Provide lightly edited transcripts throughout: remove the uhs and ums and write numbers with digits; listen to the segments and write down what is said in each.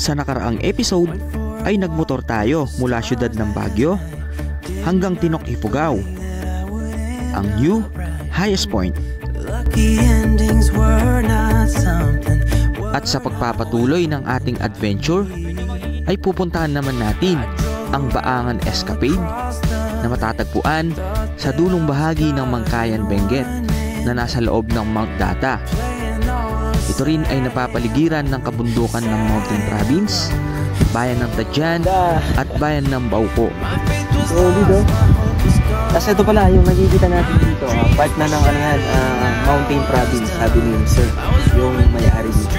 Sa nakaraang episode ay nagmotor tayo mula siyudad ng Baguio hanggang Tinok, Ifugao, ang new highest point. At sa pagpapatuloy ng ating adventure ay pupuntahan naman natin ang Baangan Escapade na matatagpuan sa dulong bahagi ng Mangkayan, Benguet na nasa loob ng Mount Data. Ito rin ay napapaligiran ng kabundukan ng Mountain Province, bayan ng Tadjan at bayan ng Bauco. So dito, kasi ito pala yung nakikita natin dito, part na ng Mountain Province, sabi ni Sir, yung may-ari dito.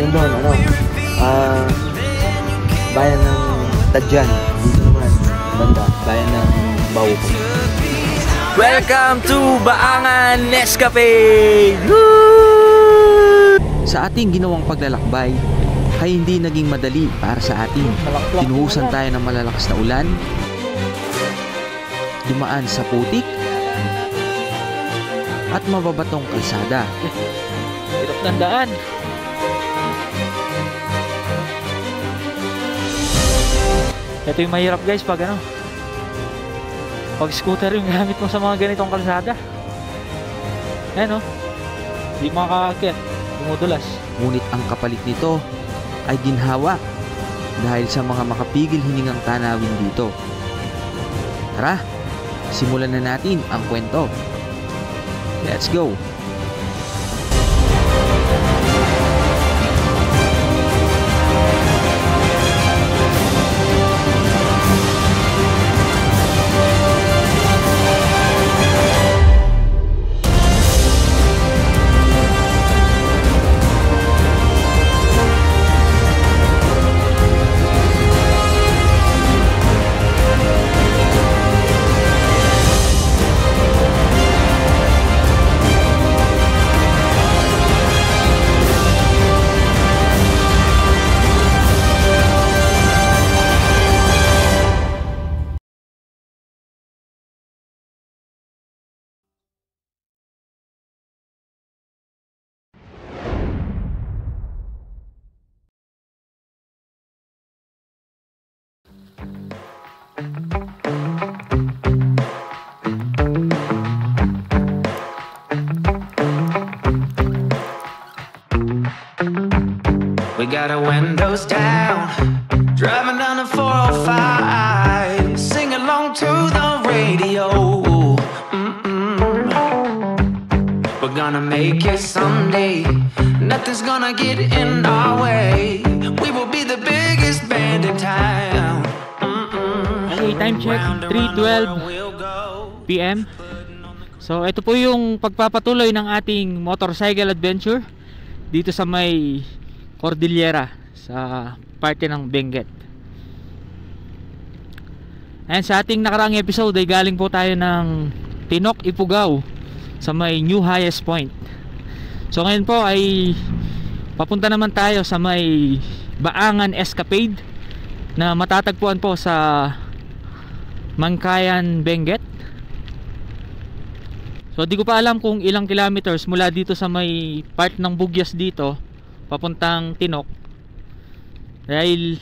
Yun doon, bayan ng Tadjan, dito naman, banda, bayan ng Bauco. Welcome to Baangan Escapade! Sa ating ginawang paglalakbay ay hindi naging madali para sa atin. Tinuhusan tayo ng malalakas na ulan, dumaan sa putik at mababatong kalsada. Hirap ng daan. Ito yung mahirap guys pag pag scooter yung gamit mo sa mga ganitong kalsada. Ayan di makakakit, dumudulas. Ngunit ang kapalit nito ay ginhawa dahil sa mga makapigil hiningang tanawin dito. Tara, simulan na natin ang kwento. Let's go! We got our windows down, driving down the 405, sing along to the radio. We're gonna make it someday, nothing's gonna get in our way. We will be the biggest band in town. Okay, time check, 3:12 PM. So ito po yung pagpapatuloy ng ating motorcycle adventure dito sa may Cordillera sa parte ng Benguet. And sa ating nakaraang episode ay galing po tayo ng Tinok, Ifugao sa may new highest point. So ngayon po ay papunta naman tayo sa may Baangan Escapade na matatagpuan po sa Mangkayan, Benguet. So di ko pa alam kung ilang kilometers mula dito sa may part ng Bugyas dito papuntang Tinok, dahil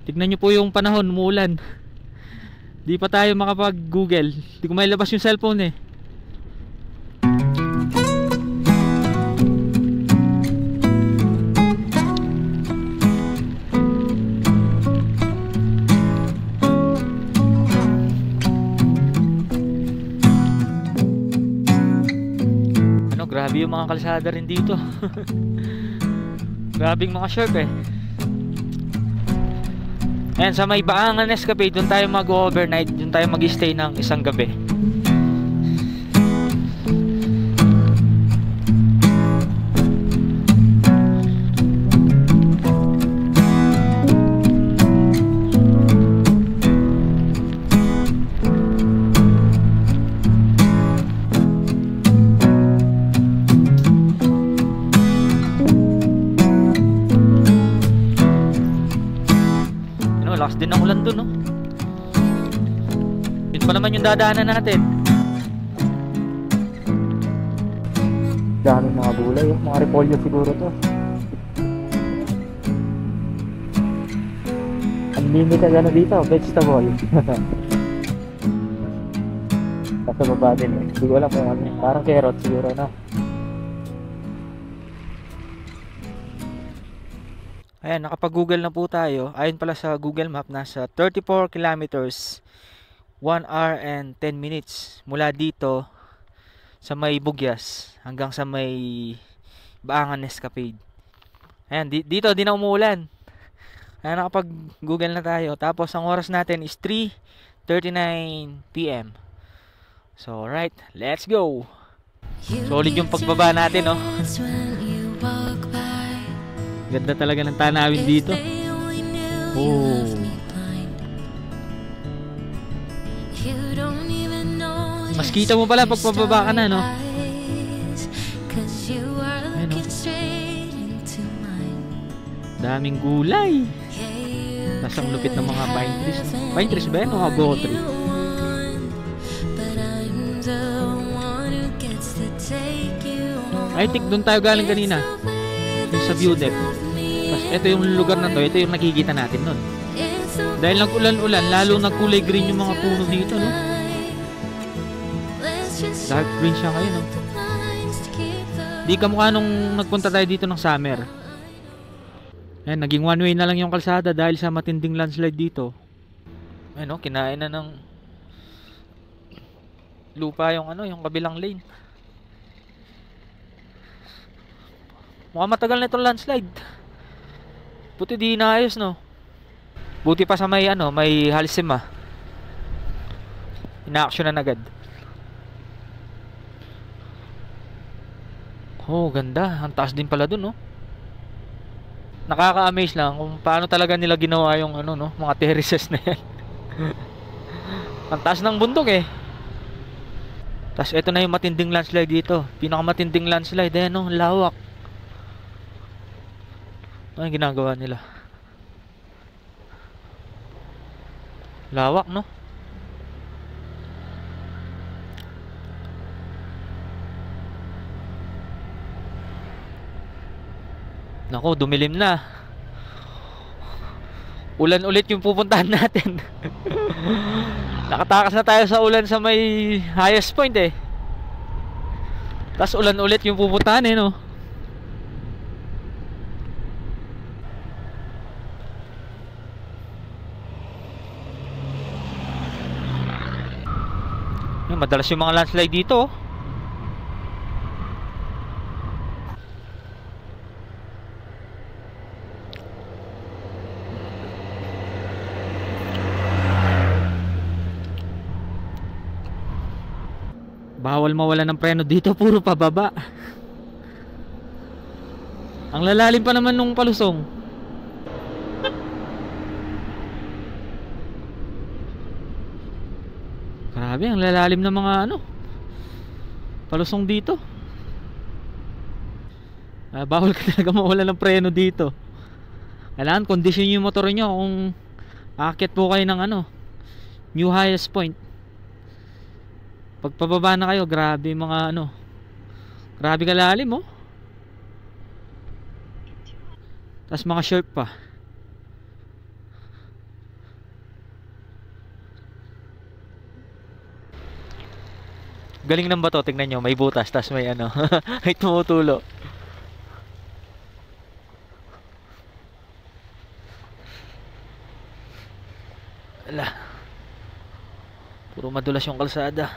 tignan nyo po yung panahon, umuulan. Di pa tayo makapag google, di ko mailabas yung cellphone eh. Grabe yung mga kalsada rin dito. Grabing mga sharp eh. Ayan, sa may Baangan Escapade, doon tayo mag-overnight, doon tayo mag-stay ng isang gabi. Lakas din ng ulan dun, no? Yun pa naman yung dadaanan natin. Dami mga gulay, mga repolyo siguro to. Unlimited ano dito, vegetable. Sa baba din eh. Hindi ko alam kung ano. Parang carrot siguro na. Ayan, nakapag-google na po tayo. Ayon pala sa Google Map, nasa 34 kilometers, 1 hour and 10 minutes mula dito sa may Bugyas hanggang sa may Baangan Escapade. Ayan, dito di na umuulan. Ayan, nakapag-google na tayo. Tapos ang oras natin is 3:39 PM. So, alright, let's go. Solid yung pagbaba natin, no? Ganda talaga ng tanawin dito. Oh. Mas kita mo pala pag pababa ka na, no? Ayun, no? Daming gulay. Nasang lupit ng mga pine trees, no? Pine trees ba yan o mga go tree? I think doon tayo galing kanina, yung sa view deck. Tapos ito yung lugar na to, ito yung nakikita natin nun. Dahil nag-ulan-ulan, lalo nagkulay green yung mga puno dito, no? Dark green siya ngayon, no? Di kamukha nung nagpunta tayo dito ng summer. Ayan, naging one way na lang yung kalsada dahil sa matinding landslide dito. Ayan, no? Kinain na ng lupa yung ano, yung kabilang lane. Mukhang matagal na itong landslide. Buti di inaayos, no? Buti pa sa may ano, may Halsema. Ina-actionan agad. Oh, ganda. Ang taas din pala dun, no? Nakaka-amaze lang kung paano talaga nila ginawa yung ano, no, mga terraces na yan. Ang taas ng bundok eh. Tapos ito na yung matinding landslide dito. Pinakamatinding landslide, eh, no? Lawak. Ano yung ginagawa nila? Lawak, no? Nako, dumilim na. Ulan ulit yung pupuntahan natin. Nakatakas na tayo sa ulan sa may highest point eh. Tapos ulan ulit yung pupuntahan eh, no? Madalas yung mga landslide dito. Bawal mawala ng preno dito, puro pababa. Ang lalalim pa naman nung palusong. Grabe, ang lalalim ng mga ano, palusong dito. Bawal ka talaga mawala ng preno dito. Kailangan kondisyon yung motor nyo kung aakyat po kayo ng ano, new highest point. Pag pababa na kayo, grabe mga ano, grabe kalalim, oh. Tas mga sharp pa. Galing ng bato, tingnan nyo, may butas, tas may ano, may tumutulo. Ala, puro madulas yung kalsada.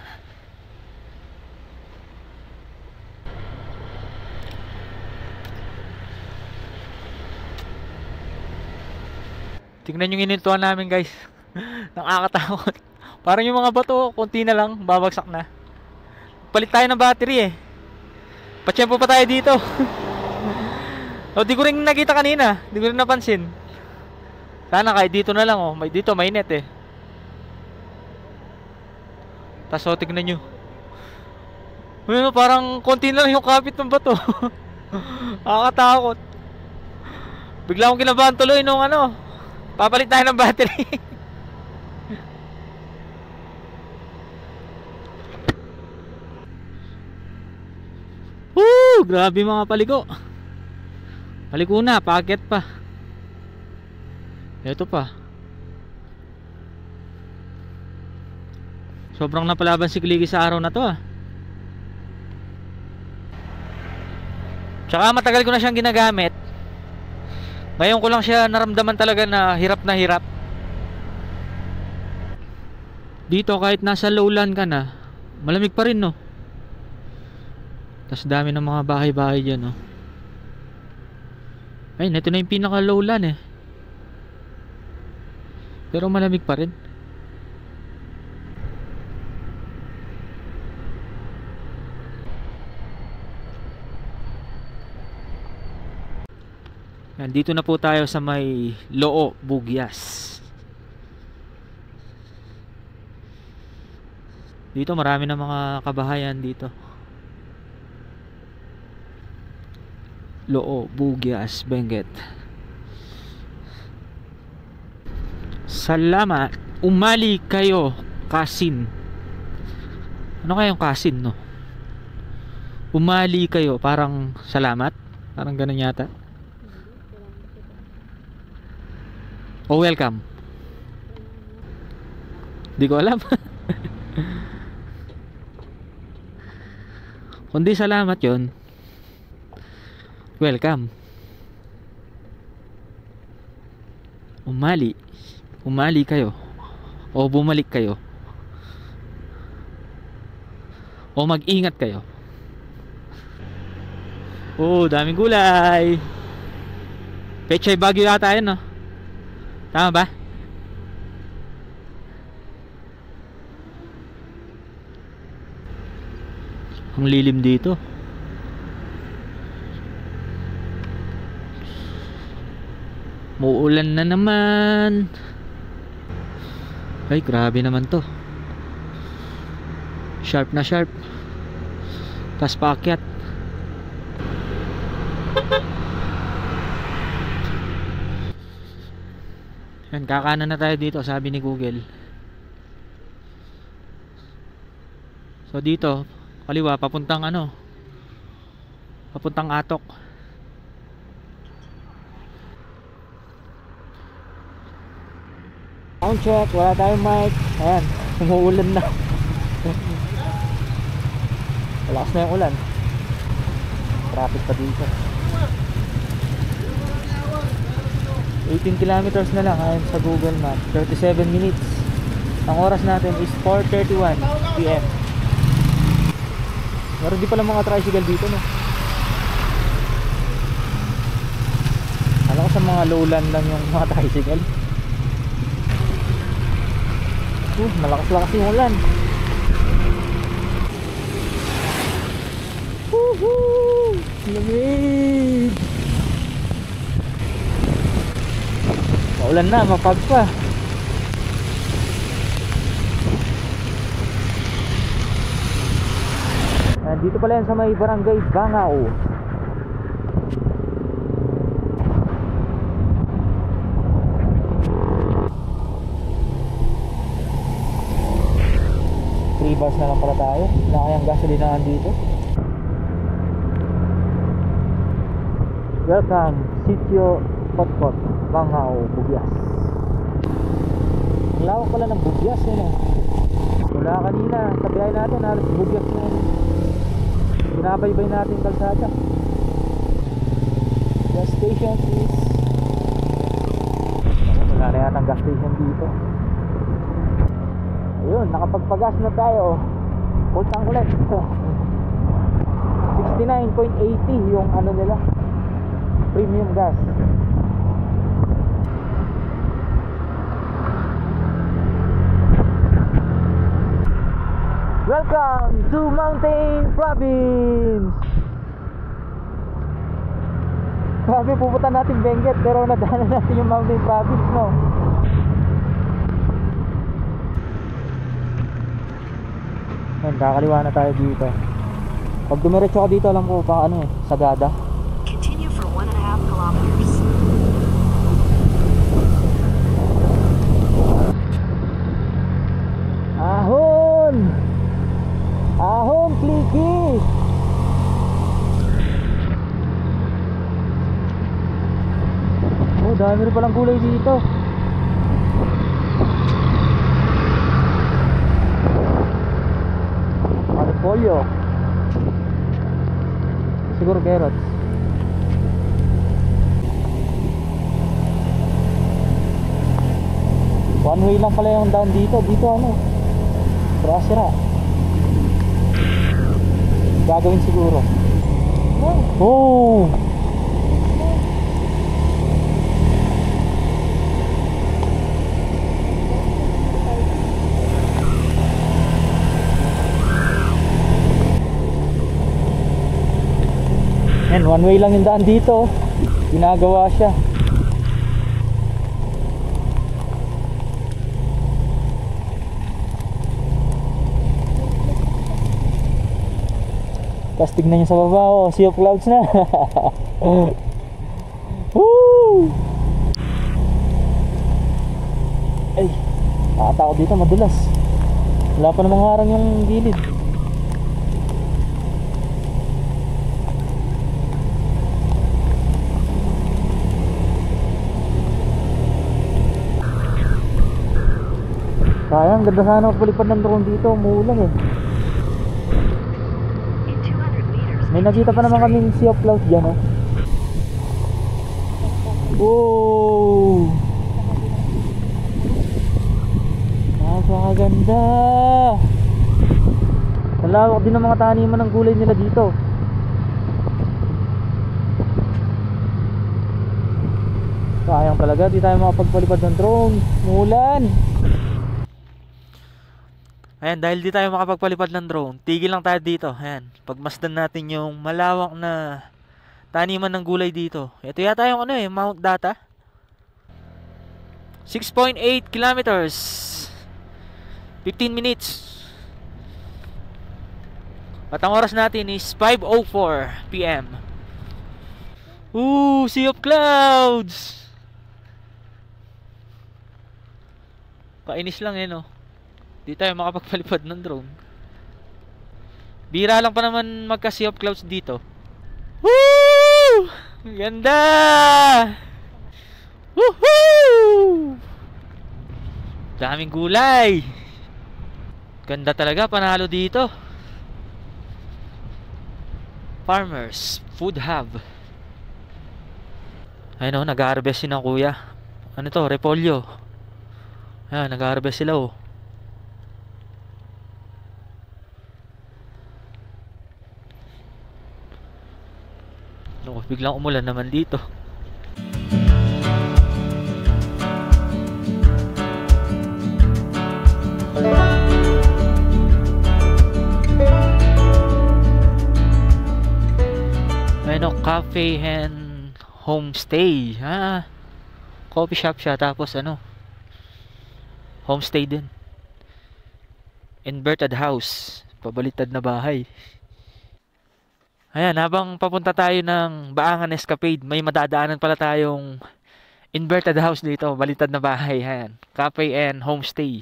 Tingnan yung inintuan namin, guys. Nakakatakot. Parang yung mga bato, konti na lang, babagsak na. Palit tayo ng battery eh. Patsyempo pa tayo dito. O, di ko rin nakita kanina. Di ko rin napansin. Sana kahit dito na lang, oh. Dito may net eh. Tapos, oh, tignan nyo. Ano, parang konti na lang yung kapit ng bato. Nakakatakot. Bigla akong kinabahan tuloy nung ano, papalit tayo ng battery. Woo! Grabe mga paligo. Paligo na, paakyat pa. Ito pa. Sobrang napalaban si Kliki sa araw na to ah. Tsaka matagal ko na siyang ginagamit. Ngayon ko lang siya naramdaman talaga na hirap na hirap. Dito kahit nasa lowland ka na, malamig pa rin no. Tas dami ng mga bahay-bahay dyan no. Ayun, ito na yung pinaka lowland eh. Pero malamig pa rin. Yan, dito na po tayo sa may Loo, Bugyas. Dito marami na mga kabahayan dito. Loo, Bugyas, Benguet. Salamat. Umali kayo, Kasin. Ano kayong Kasin no? Umali kayo, parang salamat. Parang ganun yata. O welcome. Di ko alam. Kundi salamat yon. Welcome. Umali. Umali kayo. O bumalik kayo. O mag-ingat kayo. Oh, daming gulay. Pechay Bagyo yata yun no? Tama ba? Ang lilim dito. Muulan na naman. Ay, grabe naman to. Sharp na sharp. Tas paakyat. Yan, kakanan na tayo dito, sabi ni Google. So dito, kaliwa, papuntang ano? Papuntang Atok. Sound check, wala tayong mic. Ayan, umuulan na. Malakas na yung ulan. Traffic pa dito. 18 kilometers na lang ayon sa Google Maps. 37 minutes. Ang oras natin is 4:31 PM. Meron di pala mga tricycle dito no. Alam ko sa mga lowland lang yung mga tricycle. Malakas-lakas yung ulan. Woohoo! Lamig! Maulan na, mapag pa. Dito pala yan sa may barangay Bangao. Bars na lang pala tayo. Wala kayang gasolinahan dito. Welcome, Sitio Potpot, Bangao, Bugyas. Ang lawak pala ng Bugyas yun eh. Wala kanina, sa biyahe natin halos Bugyas na yun. Binabaybay natin kalsada. Gas station is wala na yatang gas station dito. Ayun, nakapagpagas na tayo. Full tank ulit. 69.80 yung ano nila, premium gas. Welcome to Mountain Province. Grabe, pupunta natin Benguet pero nadaanan natin yung Mountain Province no. Kakaliwa na tayo dito. Pag dumiretso ka dito, alam ko pa ano eh, Sagada. Continue for 1.5 kilometers. Ahon! Ahon, Kliki! Oh, dami rin palang gulay dito. repolyo. Siguro carrots. One way lang pala yung daan dito. Dito ano, sira-sira. Gagawin siguro. Oh! Yan, one way lang yung daan dito. Ginagawa siya. Tapos tignan nyo sa baba, oh, sea of clouds na. Woo! Ay, nakatao dito, madulas. Wala pa namang harang yung gilid. Sayang, ganda sana magpalipad ng drone dito, umuulan eh. May nakita pa naman kaming sea of clouds dyan, oh. Wow! Napakaganda! Malawak din ang mga taniman ng gulay nila dito. Sayang talaga, di tayo makapagpalipad ng drone. Umuulan! Ayan, dahil di tayo makapagpalipad ng drone, tigil lang tayo dito. Ayan, pagmasdan natin yung malawak na taniman ng gulay dito. Ito yata yung ano eh, Mount Data. 6.8 kilometers. 15 minutes. At ang oras natin is 5:04 PM. Ooh, sea of clouds. Kainis lang eh, no? Di tayo makapagpalipad ng drone. Bira lang pa naman magka sea of clouds dito. Woo! Ganda! Woohoo! Daming gulay. Ganda talaga, panalo dito. Farmers Food Hub. Ayun o, nag-harvest ng kuya. Ano to? Repolyo. Ayan, nag-harvest sila oh. No, biglang umulan naman dito. Ano, cafe and homestay. Ah, coffee shop siya tapos ano, homestay din. Inverted house, pabalitad na bahay. Ayan, habang papunta tayo ng Baangan Escapade, may madadaanan pala tayong inverted house dito, balitad na bahay. Ayan, cafe and homestay.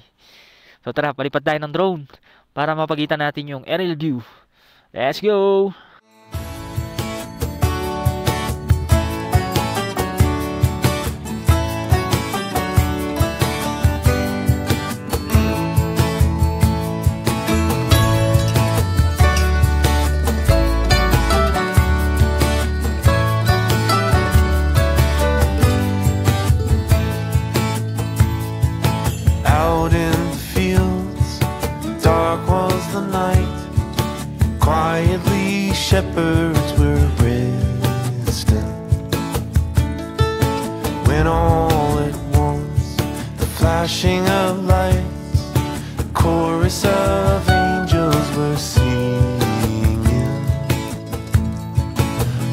So tara, palipad tayo ng drone para mapagitan natin yung aerial view. Let's go! Shepherds were resting when all at once the flashing of lights, the chorus of angels were singing,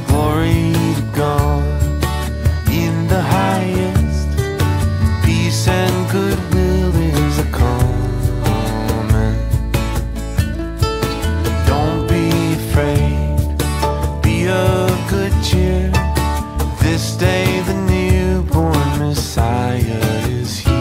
glory to God in the highest, peace and goodwill is a common. Don't be afraid, of good cheer. This day the newborn Messiah is here.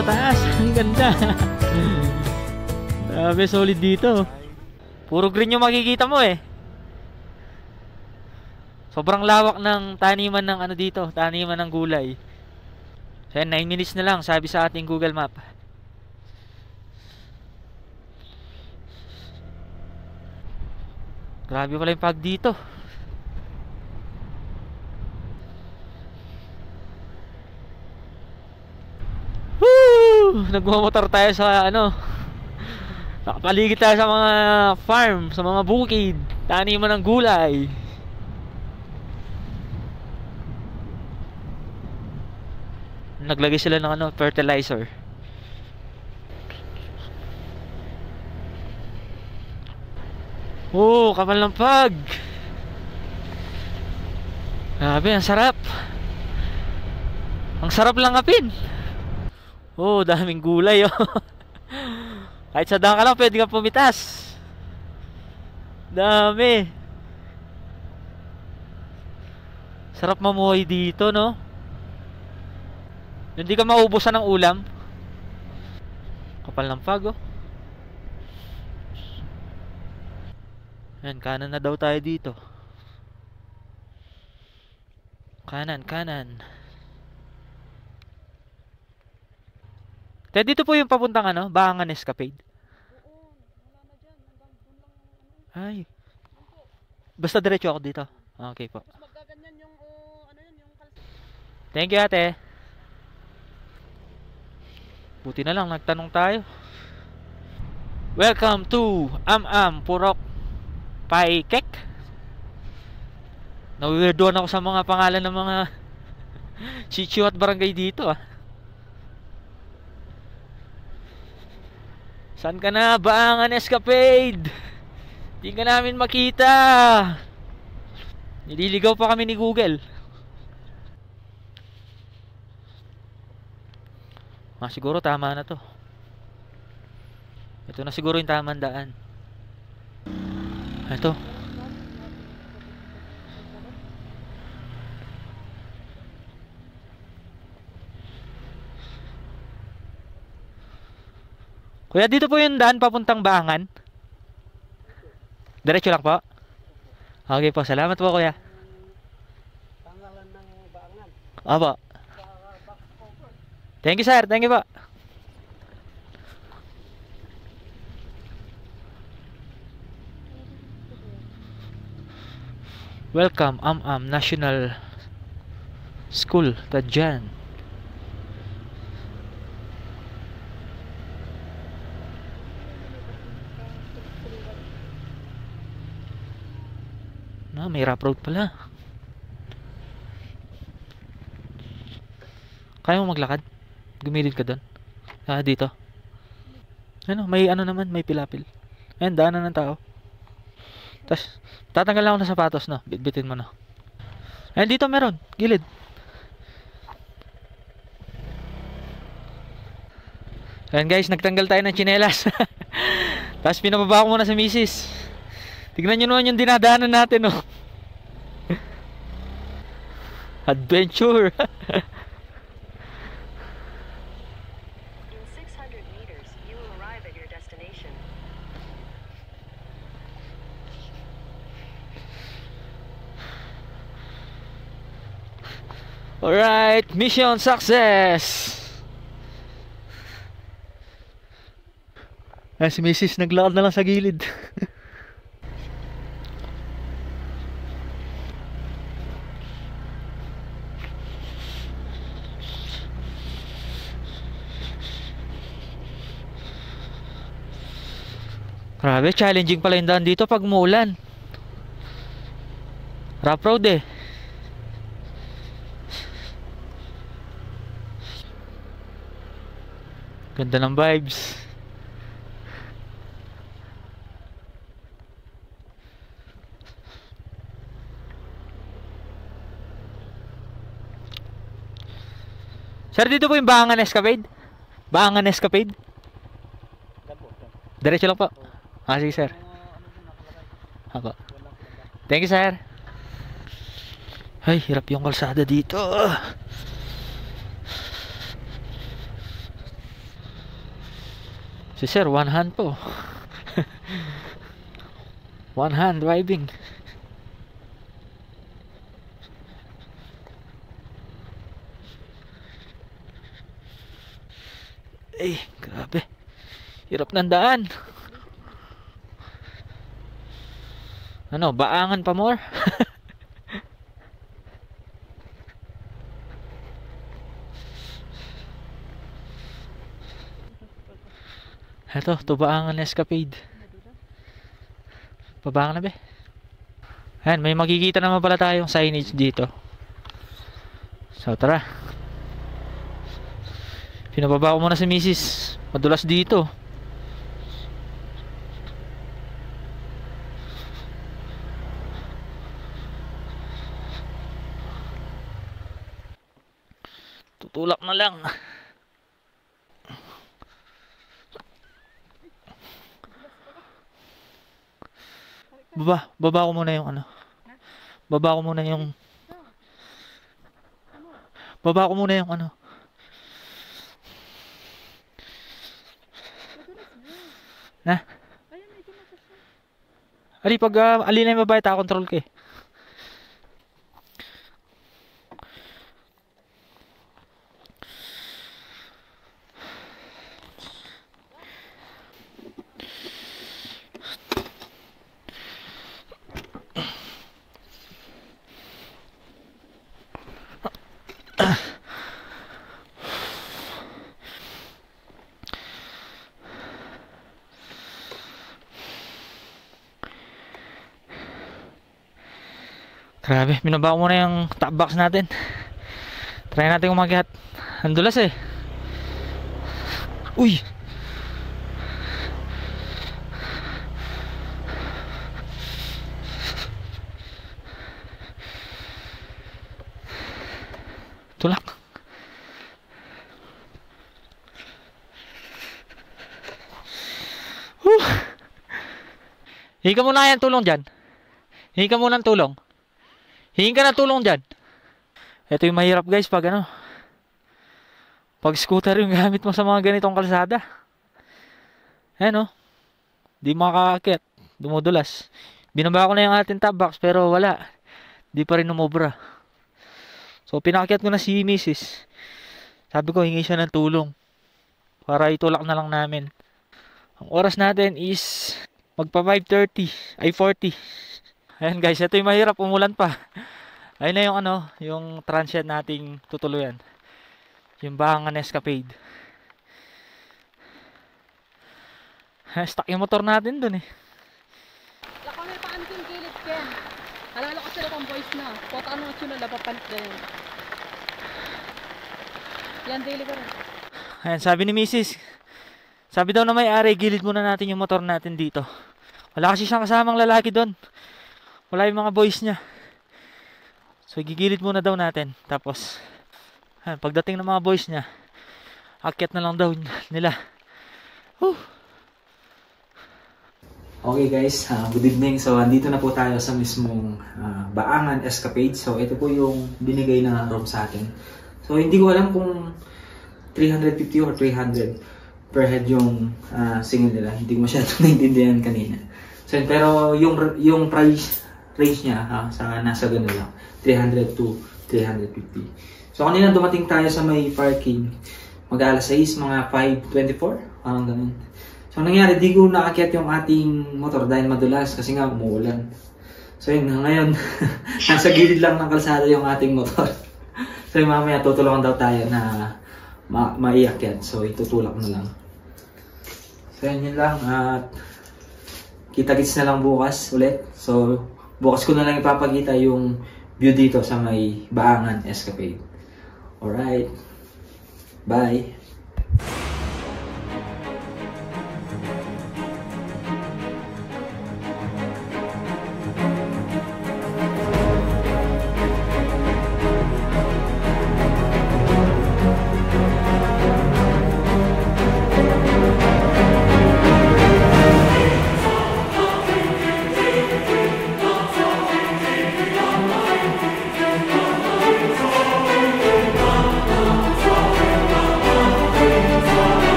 sa taas. Ang ganda. Grabe, solid dito. Puro green yung makikita mo eh. Sobrang lawak ng taniman ng ano dito, taniman ng gulay. So 9 minutes na lang, sabi sa ating Google Map. Grabe pala yung pag dito. Woo! Nagmamotor tayo sa ano. Nakapaligid tayo sa mga farm, sa mga bukid, taniman ng gulay. Naglagay sila ng ano, fertilizer. Oh, kapal ng pag. Grabe, ang sarap. Ang sarap lang apin. Oh, daming gulay oh. Kahit sa daan ka lang, pwede ka pumitas. Dami. Sarap mamuhay dito, no? Hindi ka maubusan ng ulam. Kapal ng pag, oh. Yan, kanan na daw tayo dito. Kanan, kanan. Kaya dito po yung papuntang ano, Baangan Escapade. Ay. Basta diretso ako dito. Okay po. Thank you, ate. Buti na lang nagtanong tayo. Welcome to Am-Am Purok Paikek. Nawiwirdoan ako sa mga pangalan ng mga sitio at barangay dito ah. Saan ka na? Baangan Escapade. Hindi ka namin makita. Nililigaw pa kami ni Google. Siguro tama na to. Ito na siguro yung tamang daan. Ito. Kuya, dito po yung daan papuntang Baangan. Diretso lang po. Okay po, salamat po kuya. Pangalan ng Baangan. Opo. Thank you sir, thank you po. Welcome, Am-Am National School, Tadjan. May rough road pala. Kaya mo maglakad? Gumilid ka doon? Dito. Ano, may ano naman, may pilapil. Ayan, daanan ng tao. Tapos, tatanggal lang ako ng sapatos, no? Bitbitin mo, no? Ayan, dito meron. Gilid. Ayan guys, nagtanggal tayo ng tsinelas. Tapos, pinababa ko muna sa misis. Tignan nyo naman yung dinadaanan natin, no? Adventure. In 600 meters, you will arrive at your destination. Alright, mission success. Si Mrs. naglakad na lang sa gilid. Grabe, challenging pala yung daan dito pag umuulan. Rough road eh. Ganda ng vibes. Sir, dito po yung Baangan Escapade? Baangan Escapade? Diretso lang po. Sige sir. Apo. Thank you sir. Ay, hirap yung kalsada dito. Si sir, one hand po. One hand driving. Grabe. Hirap ng daan. Ano, baangan pa more? Eto, Tubaangan Escapade. Pabangan na be. Ayan, may makikita naman pala tayong signage dito. So tara. Pinababa ko muna si Mrs. Madulas dito. Tutulak na lang. Baba ko muna yung ano. Baba ko muna yung ano. Na? Ali, pag alin na yung babae, ta-control ka eh. Grabe, binaba ko muna yung top box natin. Try natin umakyat. Ang dulas eh. Uy! Tulak. Hingi ka muna yan tulong dyan. Hingi ka muna ng tulong. Hingin ka na tulong dyan. Ito yung mahirap guys pag ano, pag scooter yung gamit mo sa mga ganitong kalsada. Ayan o, di makakakit, dumudulas. Binaba ko na yung ating top box pero wala, di pa rin umubra. So pinakakit ko na si Mrs. Sabi ko hingi siya ng tulong para itulak na lang namin. Ang oras natin is magpa 5:30 ay 40. Ayan guys, ito yung mahirap, umulan pa. Ayun na yung ano, yung transient nating tutuluyan. Yung Baangan Escapade. Stuck yung motor natin dun eh. Laka may paanting kilid Ken. Alala ko sila pang boys na. Kota ano at yun na papalit na yun. Yan, daily ko rin. Ayan, sabi ni Mrs. Sabi daw na may-ari, gilid muna natin yung motor natin dito. Wala kasi siyang kasamang lalaki doon. Wala yung mga boys niya. So gigilid muna daw natin. Tapos pagdating ng mga boys niya, akyat na lang daw nila. Okay guys, good evening. So andito na po tayo sa mismong Baangan Escapade. So ito po yung binigay na room sa atin. So hindi ko alam kung 350 or 300 per head yung singil nila. Hindi ko masyadong naintindihan kanina. So pero yung price range niya sa nasa ganun lang, 300 to 350. So kanina dumating tayo sa may parking, mag-alas 6, mga 5:24, parang ganun. So nangyari, di ko naakyat yung ating motor dahil madulas kasi nga umuulan. So yun, ngayon nasa gilid lang ng kalsada yung ating motor. So mamaya tutulungan daw tayo na maiakyat. So itutulak na lang. So yun lang, at kita-kits na lang bukas ulit. So bukas ko na lang ipapakita yung view dito sa may Baangan Escapade. Alright. Bye.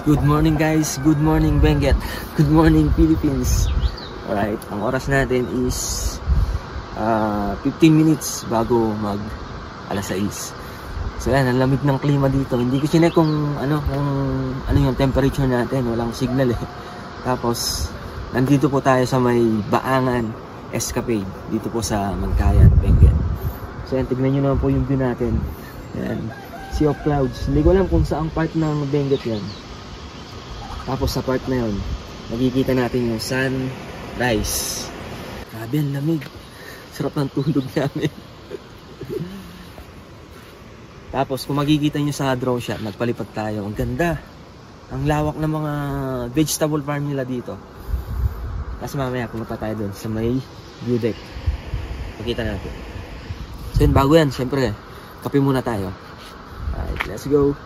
Good morning guys, good morning Benguet, good morning Philippines. Alright, ang oras natin is 15 minutes bago mag alas 6. So yan, ang lamig ng klima dito. Hindi ko sinek kung ano yung temperature natin, walang signal eh. Tapos nandito po tayo sa may Baangan Escapade, dito po sa Mangkayan, Benguet. So yan, tignan nyo naman po yung view natin. Yan, sea of clouds. Hindi ko alam kung saang part ng Benguet yan. Tapos sa part na yun, makikita natin yung sunrise. Grabe, ang lamig. Sarap ng tulog namin. Tapos kung makikita nyo sa drone shot, nagpalipad tayo. Ang ganda. Ang lawak ng mga vegetable farm nila dito. Tapos mamaya pumunta tayo dun sa may view deck. Makita natin. So yun, bago yan, syempre, kape muna tayo. Alright, let's go.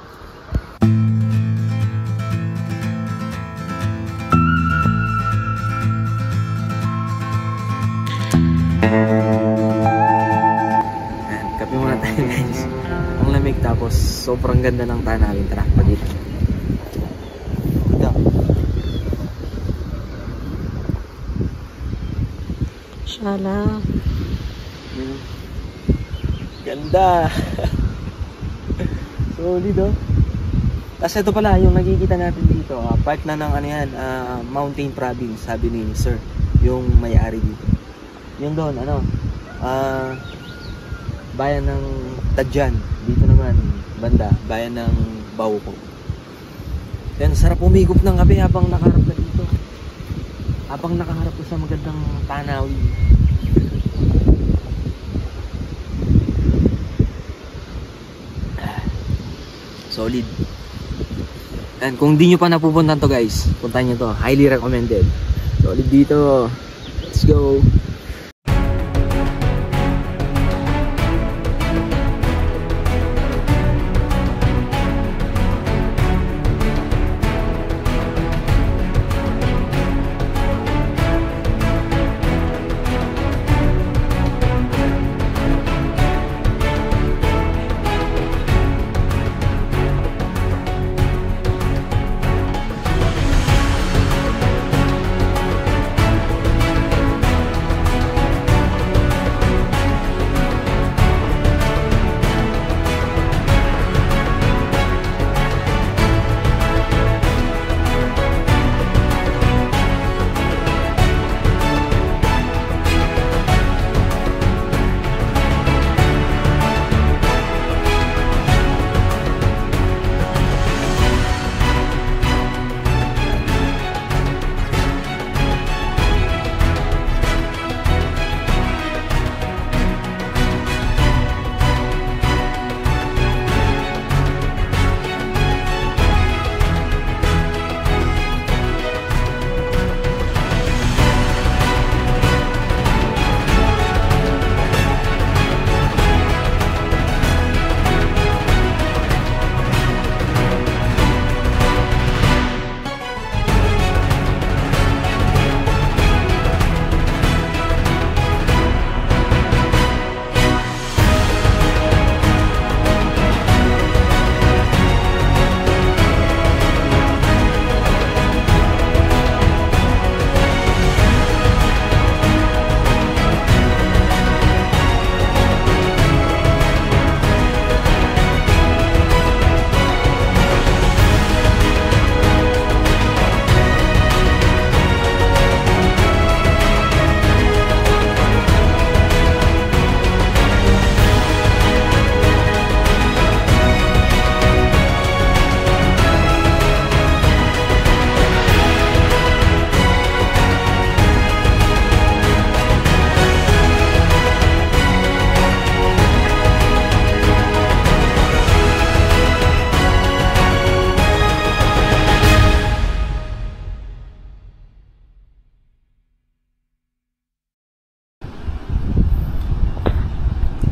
Kape muna tayo guys. Ang lamig, tapos sobrang ganda ng tanawin. Tara, pagit. Shala. Ganda. Solid oh. Tapos ito pala yung nakikita natin dito, part na ng ano yan, Mountain Province, sabi ni Sir, yung may-ari dito. Yung doon, ano, bayan ng Tadjan. Dito naman, banda, bayan ng Bauco. Yan, sarap umigop ng kape habang nakaharap ka dito. Habang nakaharap ka sa magandang tanawin. Solid. And kung di nyo pa napupuntan to guys, puntahan nyo to. Highly recommended. Solid dito. Let's go.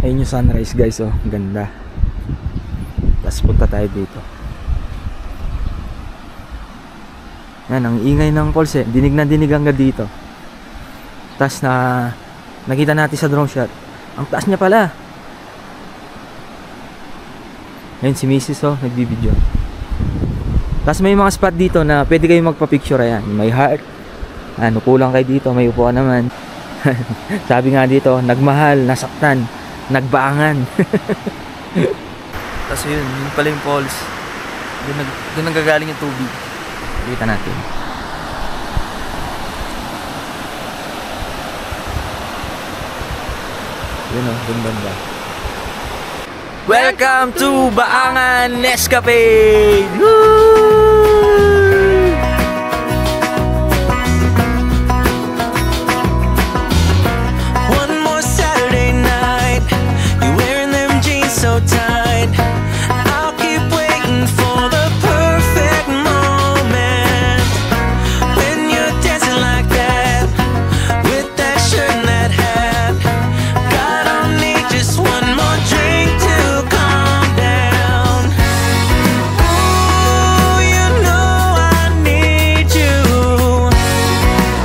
Ayun yung sunrise guys, oh, ganda. Tapos punta tayo dito. Yan, ang ingay ng falls eh. Dinig na dinig hanggang dito. Tapos nakita natin sa drone shot, ang taas niya pala. Ayun si Mrs. oh, nagbibideo. Tapos may mga spot dito na pwede kayong magpa-picture. Ayan, may heart. Ano, kulang kayo dito, may upuan naman. Sabi nga dito, nagmahal, nasaktan, nagbaangan. Tapos yun pala yung falls. Doon nagagaling yung tubig. Kita natin. Yun o, dun banda. Welcome to Baangan Escapade! Woo! One more Saturday night, you're wearing them jeans so tight. I'll keep waiting for the perfect moment when you're dancing like that with that shirt and that hat. God, I'll need just one more drink to calm down. Ooh, you know I need you.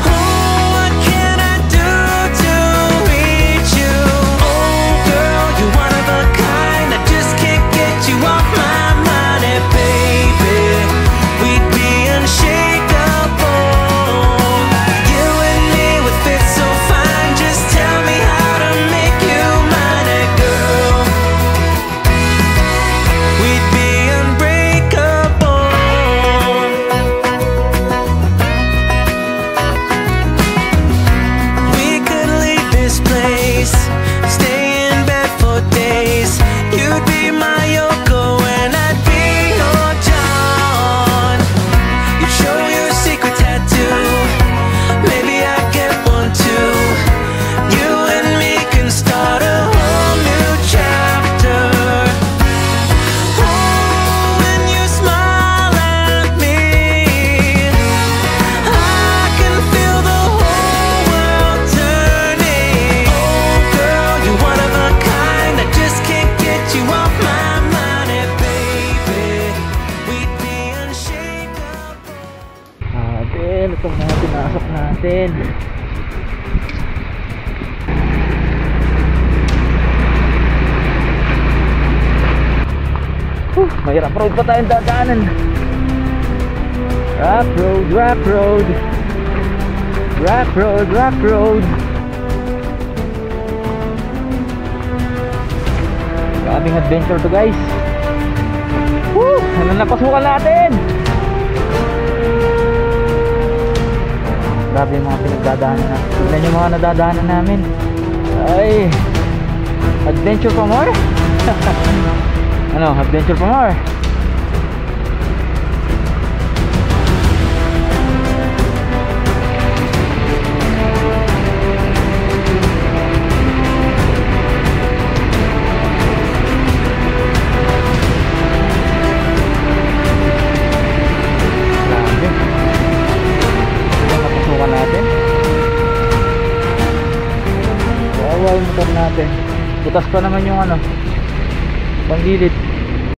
Oh, what can I do to reach you? Oh, girl, you're one of a kind. I just can't get you off my mind. And baby, we'd be unshakable. You and me would fit so fine. Just tell me how to make you mine. And girl, we'd be unbreakable. We could leave this place, stay in bed for days. You'd be my Yoko and I'd be your John. You'd show your secret tattoo, maybe I'd get one too. You and me can start a whole new chapter. Oh, when you smile at me, I can feel the whole world turning. Oh, girl, you're one of a kind. I just can't get you off my mind. And baby, we'd be unshakable. Natin, itong mga pinasok natin. Mahirap road pa tayong dadaanan. Rock road, rock road. Rock road, rock road. Kaming adventure to, guys. Woo! Ano na pasukan natin? Grabe yung mga pinagdadaanan na. Tignan yung mga nadadaanan namin. Ay, adventure pa more? Ano, adventure pa more? Grabe. Ito napasukan natin. Kawawa yung motor natin. Butas pa naman yung ano, panggilid.